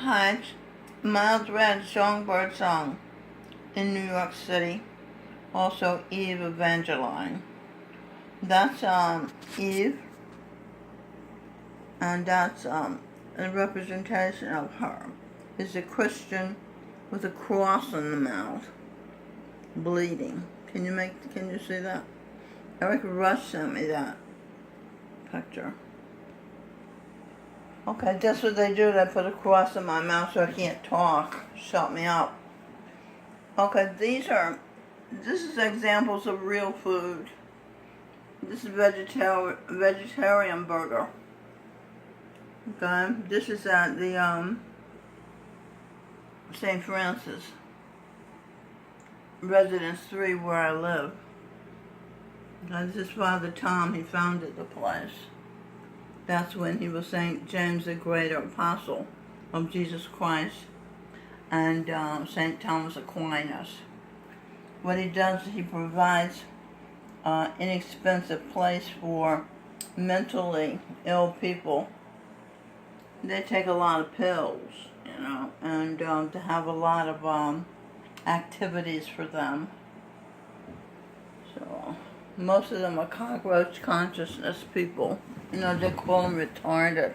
Hi, Miles Red Songbirdsong in New York City. Also Eve Evangeline. That's Eve, and that's a representation of her. Is a Christian with a cross in the mouth, bleeding. Can you see that? Eric Rush sent me that picture. Okay, that's what they do. They put a cross in my mouth so I can't talk. Shut me up. Okay, this is examples of real food. This is vegetarian burger. Okay, this is at the St. Francis Residence 3 where I live. Okay, this is Father Tom. He founded the place. That's when he was St. James the Greater Apostle of Jesus Christ and St. Thomas Aquinas. What he does is he provides inexpensive place for mentally ill people. They take a lot of pills, and to have a lot of activities for them. So most of them are cockroach consciousness people. They call them retarded.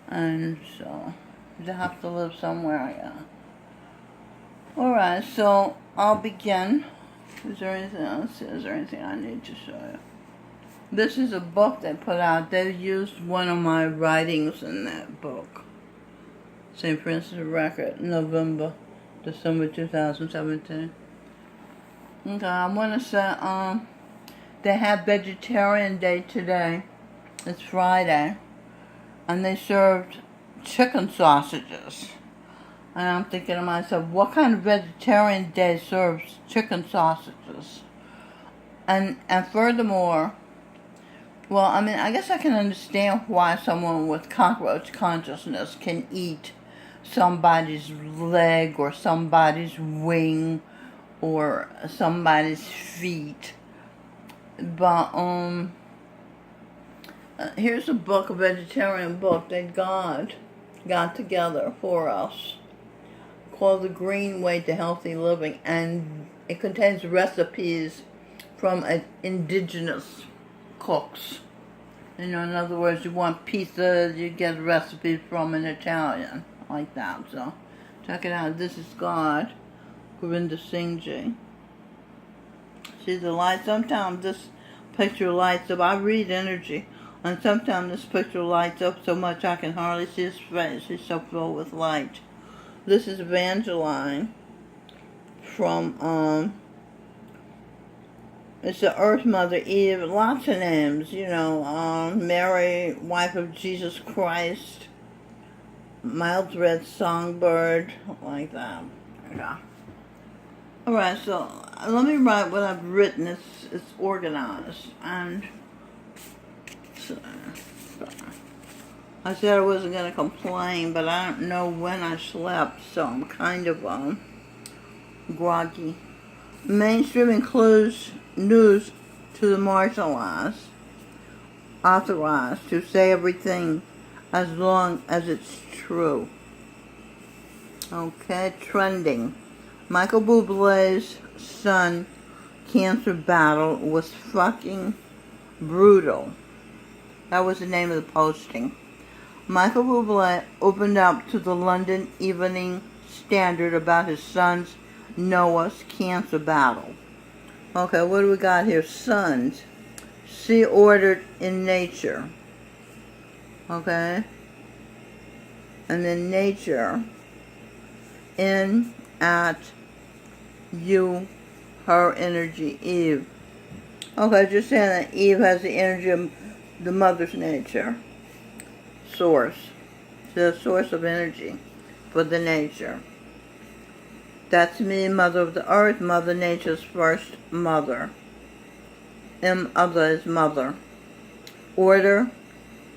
And so they have to live somewhere, yeah. Alright, so I'll begin. Is there anything else? Is there anything I need to show you? This is a book they put out. They used one of my writings in that book. St. Francis Record, December 2017. Okay, I want to say, they have Vegetarian Day today. It's Friday. And they served chicken sausages. And I'm thinking to myself, what kind of vegetarian day serves chicken sausages? And furthermore, well, I guess I can understand why someone with cockroach consciousness can eat somebody's leg or somebody's wing or somebody's feet. But, here's a book, a vegetarian book that God got together for us, called The Green Way to Healthy Living, and it contains recipes from indigenous cooks. In other words, you want pizza, you get recipes from an Italian, like that. So, check it out. This is God, Gurinder Singh Ji. See the light? Sometimes this picture lights up. I read energy. And sometimes this picture lights up so much I can hardly see his face. He's so filled with light. This is Evangeline from, it's the Earth Mother Eve. Lots of names, Mary, wife of Jesus Christ. Miles Red Songbird, like that. Yeah. Alright, so let me write what I've written. It's organized. And I said I wasn't going to complain, but I don't know when I slept, so I'm kind of groggy. Mainstream includes news to the marginalized, authorized to say everything as long as it's true. Okay, trending. Michael Buble's son cancer battle was fucking brutal. That was the name of the posting. Michael Buble opened up to the London Evening Standard about his son's Noah's cancer battle. Okay, what do we got here? Sons. See ordered in nature. Okay? And then nature. In, at, you, her energy, Eve. Okay, just saying that Eve has the energy of the mother's nature, source, the source of energy for the nature. That's me, mother of the earth, Mother Nature's first mother. Other is mother. Order,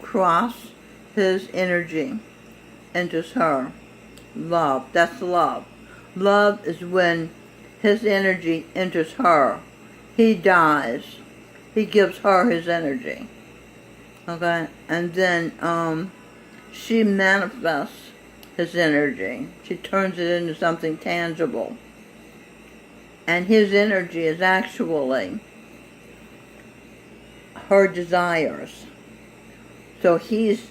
cross, his energy enters her. Love, that's love. Love is when his energy enters her. He dies. He gives her his energy. Okay, and then she manifests his energy. She turns it into something tangible. And his energy is actually her desires. So he's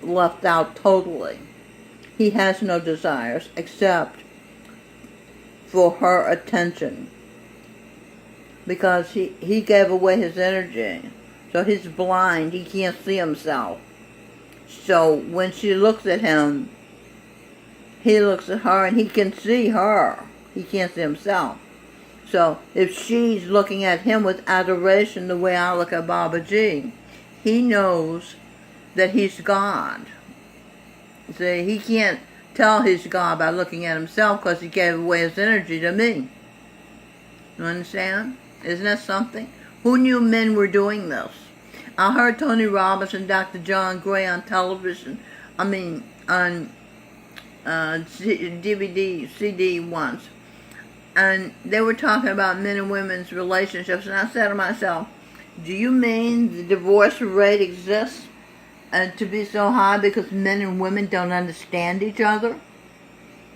left out totally. He has no desires except for her attention. Because he gave away his energy. So he's blind. He can't see himself. So when she looks at him, he looks at her and he can see her. He can't see himself. So if she's looking at him with adoration the way I look at Baba G, he knows that he's God. See, he can't tell he's God by looking at himself because he gave away his energy to me. You understand? Isn't that something? Who knew men were doing this? I heard Tony Robbins and Dr. John Gray on television. On DVD, CD once. And they were talking about men and women's relationships. And I said to myself, do you mean the divorce rate exists and to be so high because men and women don't understand each other?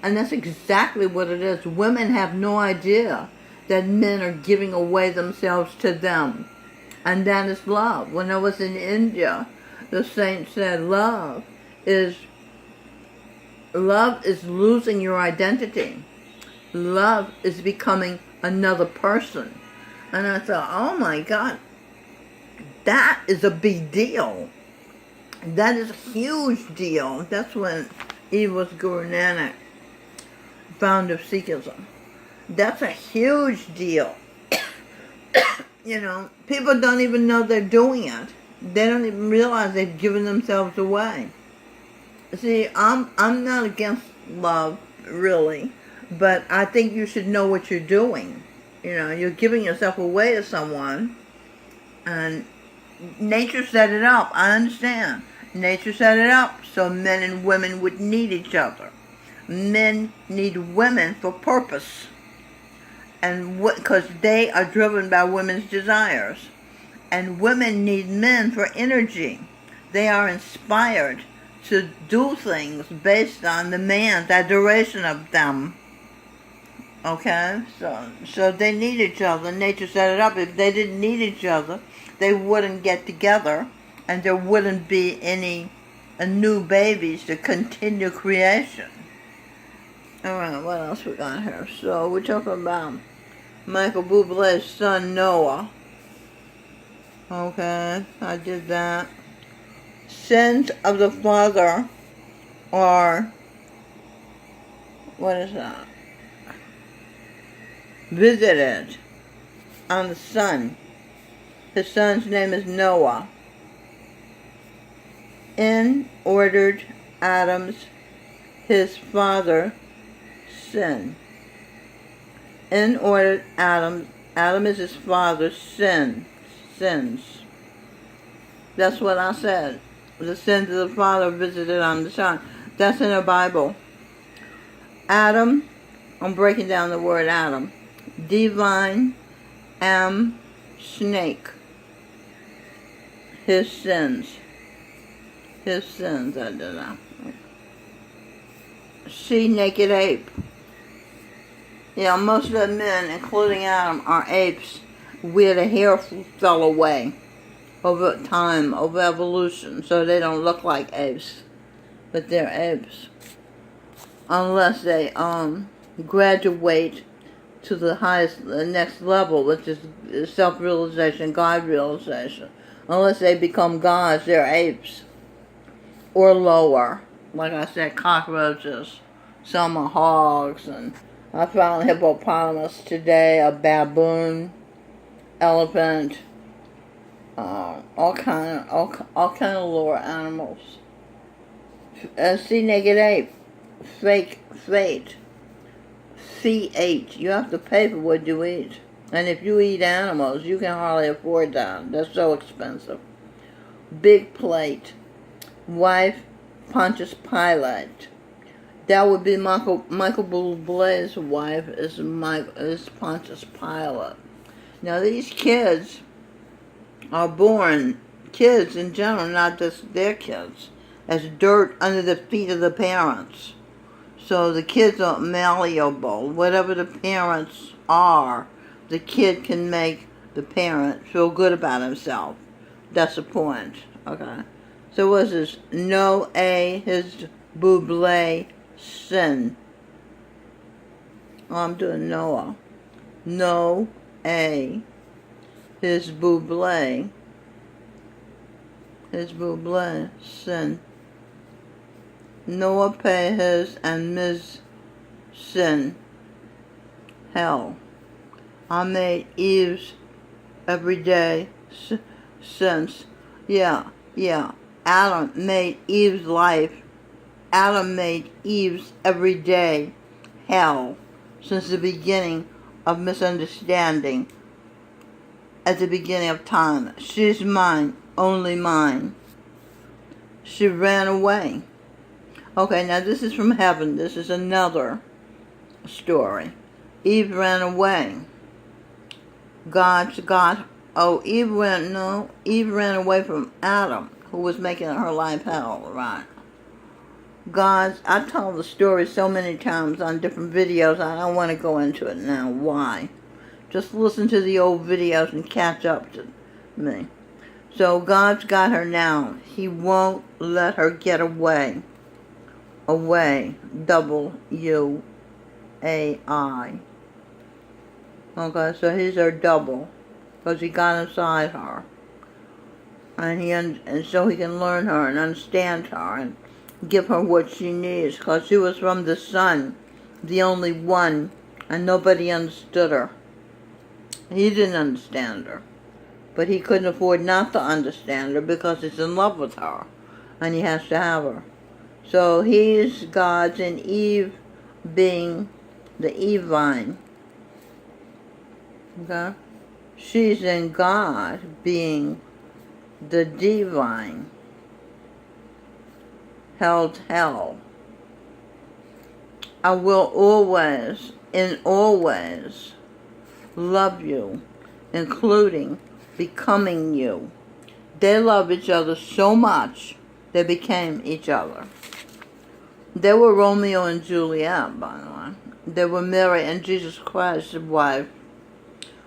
And that's exactly what it is. Women have no idea that men are giving away themselves to them. And that is love. When I was in India, the saint said love is losing your identity. Love is becoming another person. And I thought, oh my God, that is a big deal. That is a huge deal. That's when he was Guru Nanak, founder of Sikhism. That's a huge deal. You know, people don't even know they're doing it. They don't even realize they've given themselves away. See, I'm not against love, really, but I think you should know what you're doing. You know, you're giving yourself away to someone, and nature set it up. I understand. Nature set it up so men and women would need each other. Men need women for purpose. And because they are driven by women's desires. And women need men for energy. They are inspired to do things based on the man's adoration of them. Okay? So they need each other. Nature set it up. If they didn't need each other, they wouldn't get together. And there wouldn't be any new babies to continue creation. Alright, what else we got here? So we're talking about Michael Buble's son Noah. Okay, I did that. Sins of the father are, what is that? Visited on the son. His son's name is Noah. In ordered Adam's, his father, sin. In ordered Adam is his father, sins. That's what I said. The sins of the father visited on the son. That's in the Bible. Adam, I'm breaking down the word Adam. Divine, snake. His sins, I did that. See naked ape. Yeah, most of the men, including Adam, are apes where the hair fell away over time, over evolution, so they don't look like apes, but they're apes. Unless they graduate to the next level, which is self-realization, God-realization. Unless they become gods, they're apes. Or lower. Like I said, cockroaches. Some are hogs, and I found a hippopotamus today, a baboon, elephant, all kind of lower animals. See naked ape, fake fate, C8. You have to pay for what you eat, and if you eat animals, you can hardly afford that. They're so expensive. Big plate, wife, Pontius Pilate. That would be Michael Buble's wife is Pontius Pilate. Now these kids are born, kids in general, not just their kids, as dirt under the feet of the parents. So the kids are malleable. Whatever the parents are, the kid can make the parent feel good about himself. That's the point. Okay. So what's this? No A, his Buble, sin. Oh, I'm doing Noah. No A, his Buble, sin. Noah pay his and Ms. sin. Hell. I made Eve's every day since. Yeah. Adam made Eve's life. Adam made Eve's every day hell since the beginning of misunderstanding. At the beginning of time. She's mine, only mine. She ran away. Okay, now this is from heaven. This is another story. Eve ran away. Eve ran away from Adam, who was making her life hell, right? I told the story so many times on different videos, I don't want to go into it now. Why? Just listen to the old videos and catch up to me. So God's got her now. He won't let her get away. Away. W-A-I. Okay, so he's her double. Because he got inside her. And so he can learn her and understand her and give her what she needs. Because she was from the sun. The only one. And nobody understood her. He didn't understand her. But he couldn't afford not to understand her because he's in love with her. And he has to have her. So he's God's and Eve being the Evine. Okay? She's in God being the divine. Held hell. I will always, in always, love you, including becoming you. They love each other so much, they became each other. They were Romeo and Juliet, by the way. They were Mary and Jesus Christ's wife.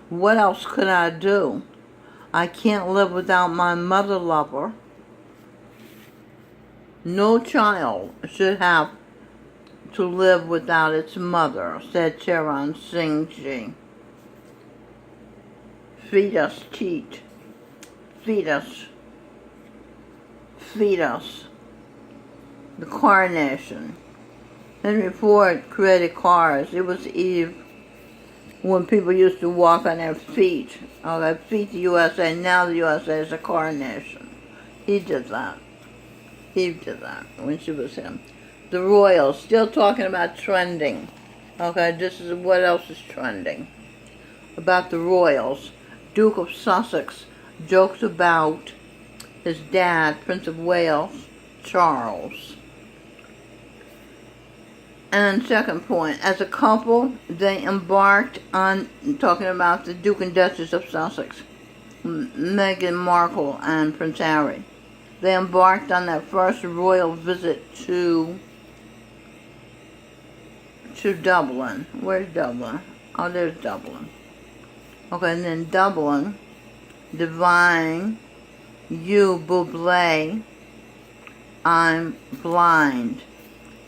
What else could I do? I can't live without my mother lover. No child should have to live without its mother, said Gurinder Singh Ji. Feed us, teat. Feed us. Feed us. The Carnation. Henry Ford created cars. It was Eve when people used to walk on their feet. Oh, their feet, the USA. Now the USA is a car nation. He did that. Eve did that when she was him. The Royals, still talking about trending. Okay, this is what else is trending. About the Royals. Duke of Sussex jokes about his dad, Prince of Wales, Charles. And second point, as a couple, they embarked on, talking about the Duke and Duchess of Sussex, Meghan Markle and Prince Harry. They embarked on their first royal visit to Dublin. Where's Dublin? Oh, there's Dublin. Okay, and then Dublin, divine, you, Buble, I'm blind.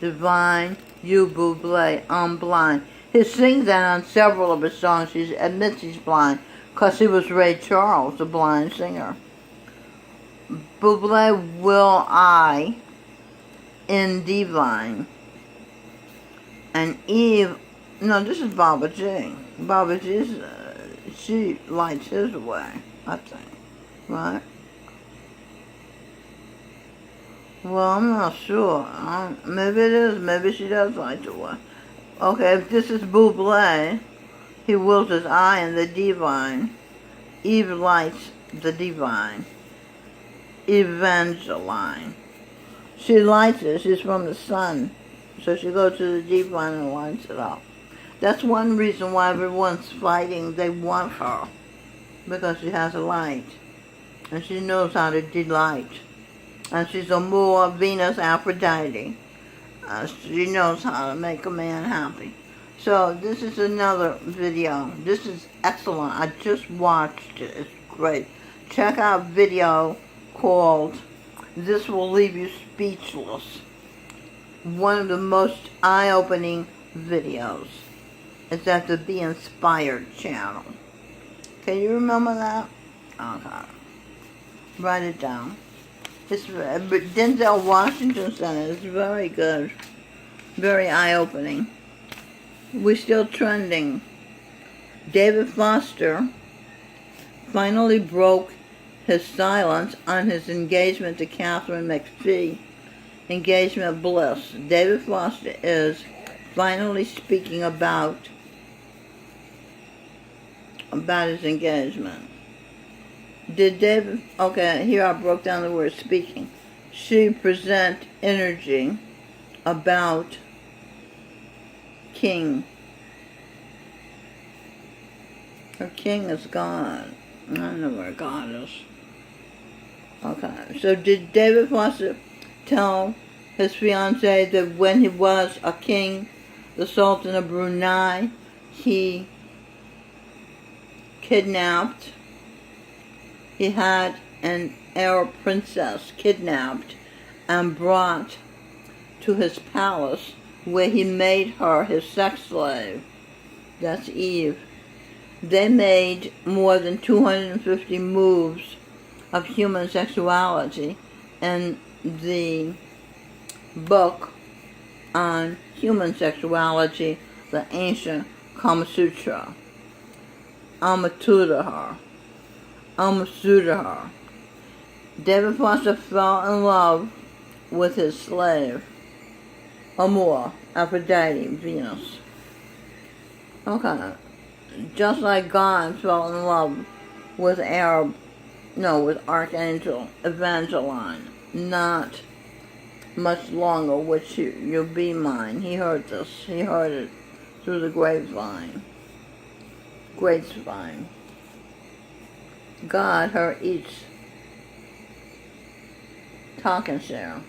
Divine, you, Buble, I'm blind. He sings that on several of his songs. He admits he's blind because he was Ray Charles, the blind singer. Buble, will I, in divine. And Eve, no, this is Baba G. Baba G's, she lights his way, I think, right? Well, I'm not sure. Maybe it is. Maybe she does light the way. Okay, if this is Buble, he wills his eye in the divine. Eve lights the divine. Evangeline. She lights it. She's from the sun. So she goes to the divine and lights it up. That's one reason why everyone's fighting. They want her. Because she has a light. And she knows how to delight. And she's a more Venus Aphrodite. She knows how to make a man happy. So this is another video. This is excellent. I just watched it. It's great. Check out a video called "This Will Leave You Speechless." One of the most eye-opening videos. It's at the Be Inspired channel. Can you remember that? Okay. Write it down. It's Denzel Washington Center. It's very good. Very eye-opening. We're still trending. David Foster finally broke his silence on his engagement to Catherine McPhee. Engagement bliss. David Foster is finally speaking about his engagement. Did David, okay, here I broke down the word speaking. She present energy about king. Her king is God. I don't know where God is. Okay, so did David Foster tell his fiancée that when he was a king, the Sultan of Brunei, he kidnapped, he had an Arab princess kidnapped and brought to his palace where he made her his sex slave. That's Eve. They made more than 250 moves of human sexuality in the book on human sexuality, the ancient Kama Sutra. Amatudaha. David Foster fell in love with his slave, Amor, Aphrodite, Venus. Okay. Just like God fell in love with Archangel Evangeline, not much longer, which you'll be mine. He heard this. He heard it through the grapevine. God, her eats. Talk and share.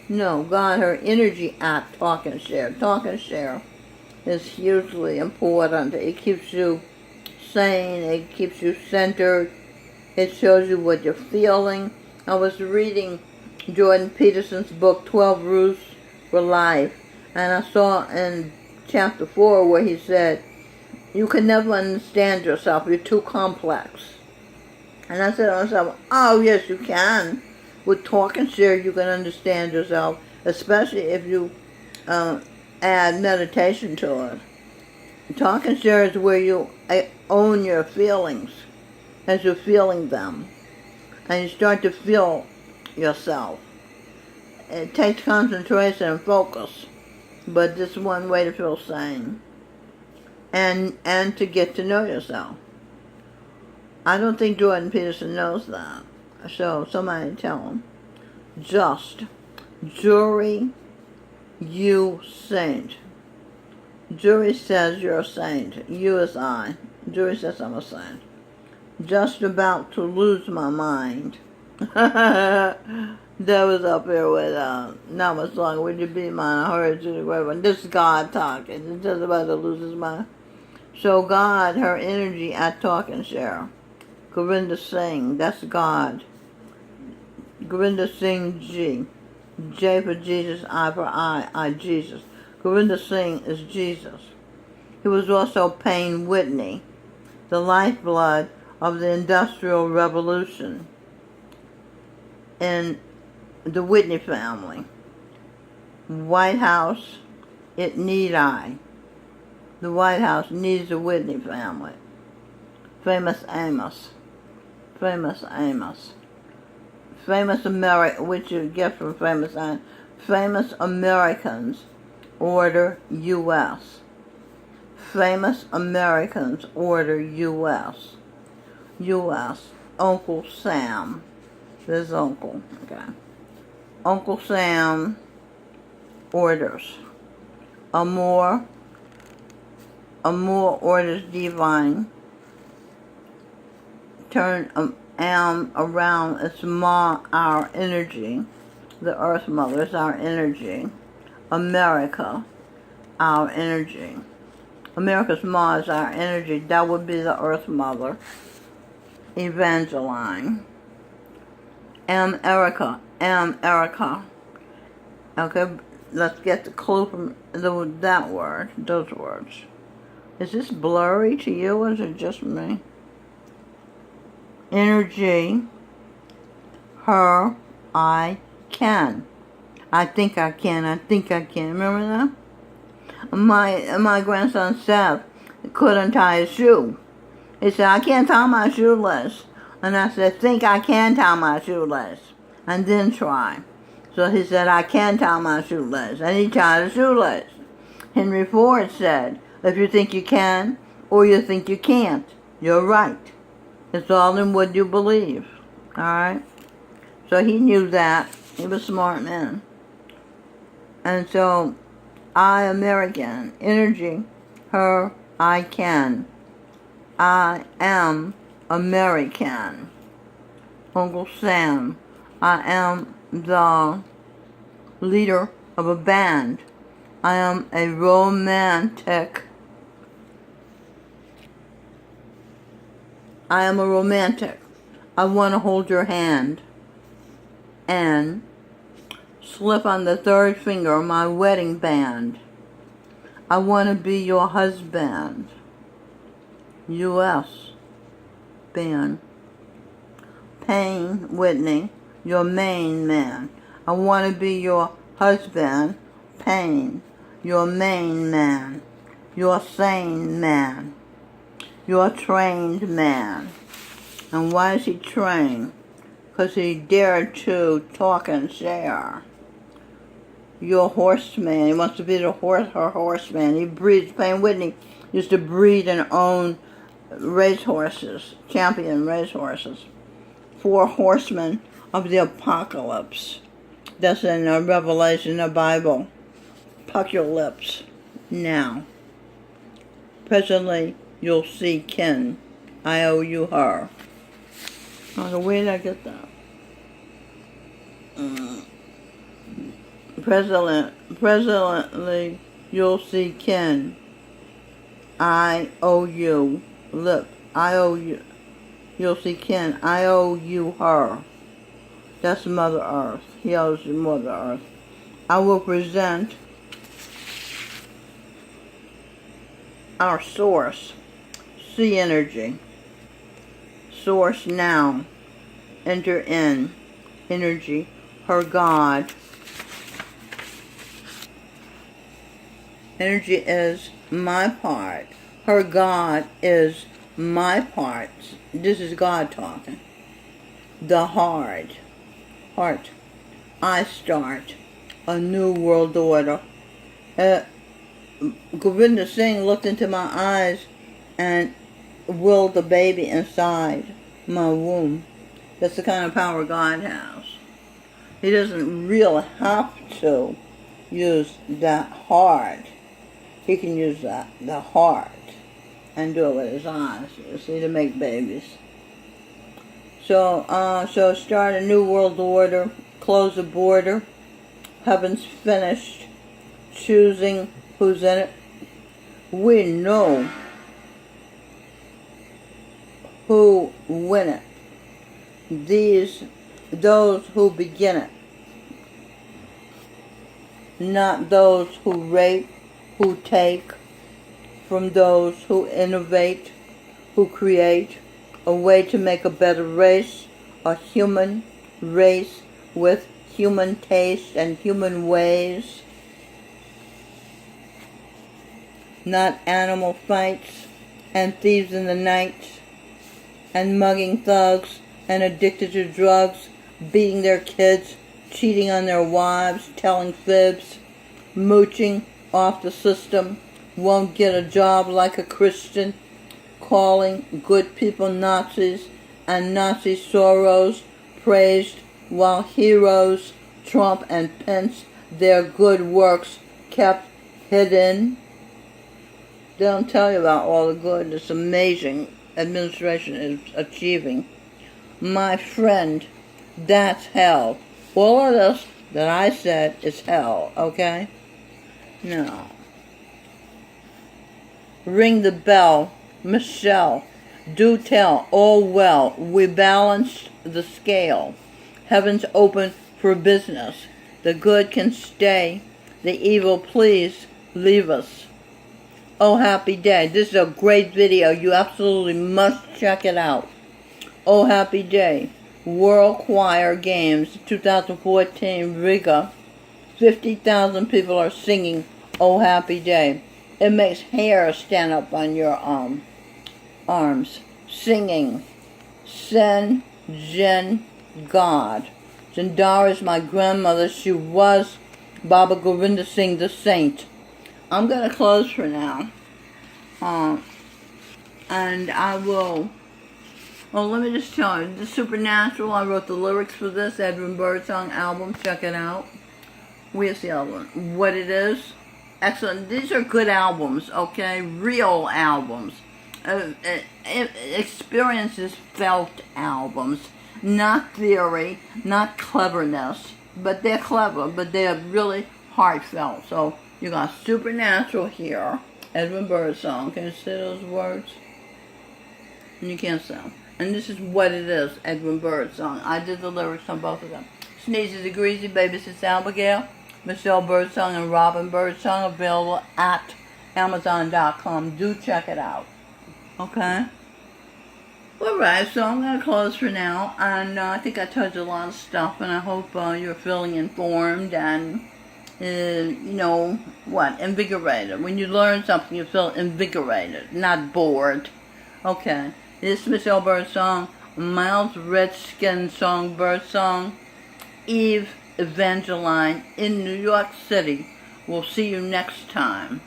No, God, her energy at talk and share. Talk and share is hugely important. It keeps you sane. It keeps you centered. It shows you what you're feeling. I was reading Jordan Peterson's book, 12 Rules for Life, and I saw in chapter 4 where he said, you can never understand yourself. You're too complex. And I said to myself, oh, yes, you can. With talk and share, you can understand yourself, especially if you add meditation to it. Talk and share is where you own your feelings as you're feeling them. And you start to feel yourself. It takes concentration and focus, but this is one way to feel sane. And to get to know yourself. I don't think Jordan Peterson knows that. So somebody tell him. Just, jury, you saint. Jury says you're a saint. You is I. Jury says I'm a saint. Just about to lose my mind. That was up here with not much longer. Would you be mine? I heard you the great one. This is God talking. He's just about to lose his mind. So God, her energy at talk and share. Gurinder Singh, that's God. Gurinder Singh Ji. J for Jesus, I for I Jesus. Gurinder Singh is Jesus. He was also Payne Whitney, the lifeblood of the Industrial Revolution in the Whitney family. White House, it need I. The White House needs the Whitney family. Famous Amos. Famous American, which you get from famous Amos. Famous Americans order U.S. Famous Americans order U.S. U.S. Uncle Sam. This uncle. Okay. Uncle Sam orders. Amor orders divine. Turn am around. It's Ma, our energy. The Earth Mother is our energy. America, our energy. America's Ma is our energy. That would be the Earth Mother. Evangeline. America. Okay, let's get the clue from that word, those words. Is this blurry to you, or is it just me? Energy. Her. I can. I think I can. Remember that? My grandson Seth couldn't tie his shoe. He said, I can't tie my shoelace. And I said, think I can tie my shoelace. And then try. So he said, I can tie my shoelace. And he tied a shoelace. Henry Ford said, if you think you can or you think you can't, you're right. It's all in what you believe. Alright? So he knew that. He was a smart man. And so, I American. Energy. Her. I can. I am American. Uncle Sam. I am the leader of a band. I am a romantic. I am a romantic. I want to hold your hand and slip on the third finger of my wedding band. I want to be your husband. U.S. band. Payne Whitney, your main man. I want to be your husband. Payne, your main man. Your sane man. Your trained man. And why is he trained? Because he dared to talk and share. Your horseman. He wants to be her horseman. He breeds. Payne Whitney used to breed and own racehorses, champion racehorses. 4 horsemen of the apocalypse. That's in the Revelation, the Bible. Puck your lips now. Presently, you'll see kin. I owe you her. Oh, where did I get that? Presently, you'll see kin. I owe you. Lip. I owe you. You'll see kin. I owe you her. That's Mother Earth. He owes you Mother Earth. I will present our source. Sea energy. Source now. Enter in. Energy. Her God. Energy is my part. Her God is my part. This is God talking. The heart. I start a new world order. Gurinder Singh looked into my eyes and willed the baby inside my womb. That's the kind of power God has. He doesn't really have to use that heart. He can use the heart and do it with his eyes, you see, to make babies. So start a new world order, close the border, heaven's finished, choosing who's in it. We know who win it. Those who begin it. Not those who rape, who take from those who innovate, who create a way to make a better race, a human race with human taste and human ways. Not animal fights and thieves in the night and mugging thugs and addicted to drugs, beating their kids, cheating on their wives, telling fibs, mooching off the system, won't get a job like a Christian, calling good people Nazis and Nazi Soros praised while heroes Trump and Pence, their good works kept hidden. They don't tell you about all the good this amazing administration is achieving. My friend, that's hell. All of this that I said is hell, okay? No. Ring the bell, Michelle. Do tell, all well. We balanced the scale. Heaven's open for business. The good can stay. The evil, please leave us. Oh, happy day. This is a great video. You absolutely must check it out. Oh, happy day. World Choir Games 2014 Riga. 50,000 people are singing Oh, happy day. It makes hair stand up on your arms. Singing. Sen Jen God. Zindara is my grandmother. She was Baba Gurinder Singh the Saint. I'm going to close for now. And I will... Well, let me just tell you. The Supernatural, I wrote the lyrics for this Edwin Birdsong album. Check it out. Where's the other one? What It Is. Excellent. These are good albums, okay? Real albums. Experiences felt albums. Not theory, not cleverness. But they're clever, but they're really heartfelt. So you got Supernatural here. Edwin Birdsong. Can you say those words? And you can't say them. And this is What It Is, Edwin Birdsong. I did the lyrics on both of them. Sneezy the Greasy, Babysits Abigail, Michelle Birdsong, and Robin Birdsong, available at Amazon.com. Do check it out. Okay? Alright, so I'm going to close for now. And I think I touched a lot of stuff, and I hope you're feeling informed and, invigorated. When you learn something, you feel invigorated, not bored. Okay. This is Michelle Birdsong, Miles Redskin Songbirdsong, Eve Evangeline in New York City. We'll see you next time.